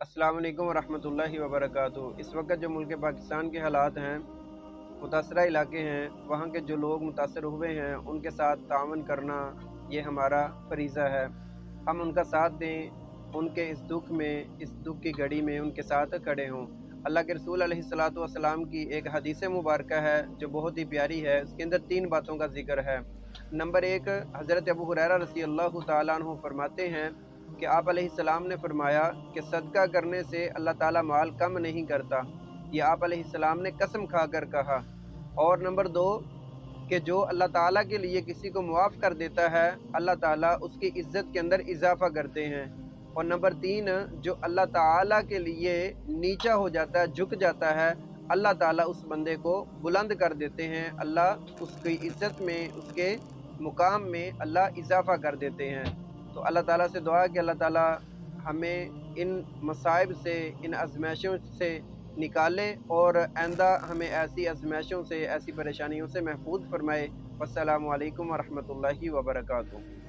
अस्सलाम वालेकुम वरहमतुल्लाहि वबरकातुहू। इस वक्त जो मुल्क पाकिस्तान के हालात हैं, मुतासरा इलाके हैं, वहाँ के जो लोग मुतासर हुए हैं उनके साथ तावन करना ये हमारा फ़रीज़ा है। हम उनका साथ दें, उनके इस दुःख में, इस दुःख की घड़ी में उनके साथ खड़े हों। अल्लाह के रसूल अलैहिस्सलातु वस्सलाम की एक हदीस मुबारका है जो बहुत ही प्यारी है। उसके अंदर 3 बातों का ज़िक्र है। नंबर 1, हज़रत अबू हुरैरा रज़ी अल्लाह तआला अन्हु फरमाते हैं कि आप अलैहिस्सलाम ने फरमाया कि सदका करने से अल्लाह ताला माल कम नहीं करता। ये आप अलैहिस्सलाम ने कसम खाकर कहा। और नंबर 2, कि जो अल्लाह ताला के लिए किसी को मुआफ़ कर देता है, अल्लाह ताला उसकी इज़्ज़त के अंदर इज़ाफ़ा करते हैं। और नंबर 3, जो अल्लाह ताला के लिए नीचा हो जाता है, झुक जाता है, अल्लाह ताला उस बंदे को बुलंद कर देते हैं। अल्लाह उसकी इज़्ज़त में, उसके मुकाम में अल्लाह इज़ाफ़ा कर देते हैं। तो अल्लाह ताला से दुआ है कि अल्लाह ताला हमें इन मसाइब से, इन आज़माइशों से निकालें और आइंदा हमें ऐसी आज़माइशों से, ऐसी परेशानियों से महफूज़ फ़रमाए। वस्सलामु अलैकुम वरहमतुल्लाहि वबरकातुहू।